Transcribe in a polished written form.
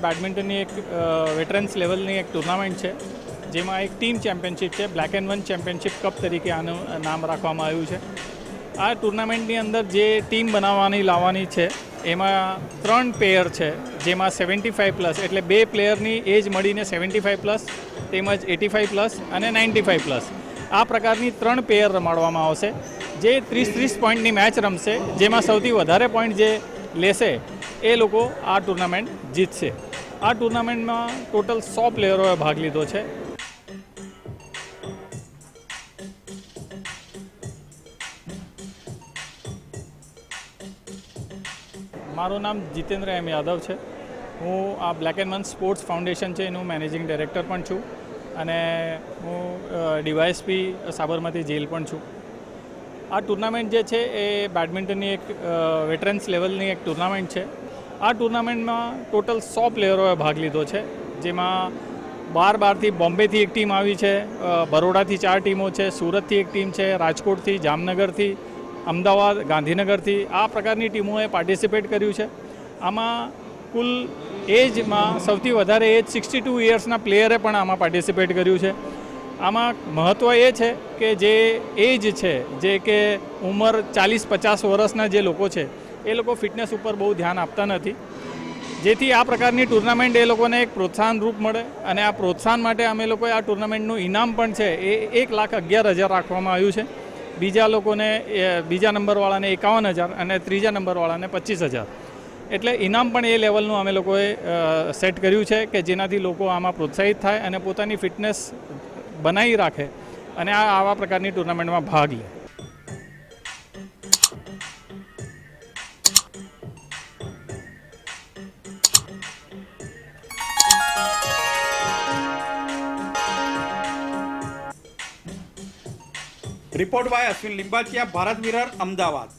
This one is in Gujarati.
બેડમિન્ટનની એક વેટરન્સ લેવલની એક ટુર્નામેન્ટ છે, જેમાં એક ટીમ ચેમ્પિયનશિપ છે. Black and one championship cup તરીકે આનું નામ રાખવામાં આવ્યું છે. આ ટુર્નામેન્ટની અંદર જે ટીમ લાવવાની છે એમાં 3 પેયર છે, જેમાં 75+ એટલે 2 પ્લેયરની એજ મળીને 75+, તેમજ 85+ અને 95+. આ પ્રકારની 3 પેયર રમાડવામાં આવશે, જે 30-30 પોઈન્ટની મેચ રમશે, જેમાં સૌથી વધારે પોઈન્ટ જે લેશે એ લોકો આ ટુર્નામેન્ટ જીતશે. આ ટુર્નામેન્ટમાં ટોટલ 100 પ્લેયરોએ ભાગ લીધો છે. મારું નામ જીતેન્દ્ર એમ યાદવ છે. હું આ black and one sports foundation છે એનું મેનેજિંગ ડાયરેક્ટર પણ છું, અને હું ડીવાયએસપી સાબરમતી જેલ પણ છું. આ ટુર્નામેન્ટ જે છે એ બેડમિન્ટનની એક વેટરન્સ લેવલની એક ટુર્નામેન્ટ છે. આ ટુર્નામેન્ટમાં ટોટલ 100 પ્લેયરોએ ભાગ લીધો છે, જેમાં 12 બોમ્બેથી એક ટીમ આવી છે, બરોડાથી 4 ટીમો છે, સુરતથી એક ટીમ છે, રાજકોટથી, જામનગરથી, અમદાવાદ, ગાંધીનગરથી આ પ્રકારની ટીમોએ પાર્ટિસિપેટ કર્યું છે. આમાં કુલ એજમાં સૌથી વધારે એજ 62 યર્સના પ્લેયરે પણ આમાં પાર્ટિસિપેટ કર્યું છે. આમાં મહત્ત્વ એ છે કે જે એજ છે, જે કે ઉંમર 40-50 વર્ષના જે લોકો છે, એ લોકો ફિટનેસ ઉપર બહુ ધ્યાન આપતા નથી, જેથી આ પ્રકારની ટુર્નામેન્ટ એ લોકોને એક પ્રોત્સાહન રૂપ મળે. અને આ પ્રોત્સાહન માટે અમે લોકોએ આ ટુર્નામેન્ટનું ઇનામ પણ છે એ 1,11,000 રાખવામાં આવ્યું છે. બીજા નંબરવાળાને 51,000 અને ત્રીજા નંબરવાળાને 25,000. એટલે ઇનામ પણ એ લેવલનું અમે લોકોએ સેટ કર્યું છે કે જેનાથી લોકો આમાં પ્રોત્સાહિત થાય અને પોતાની ફિટનેસ બનાવી રાખે અને આવા પ્રકારની ટુર્નામેન્ટમાં ભાગ લે. Report by Ashwin Limbachiya, Bharat mirror, Ahmedabad.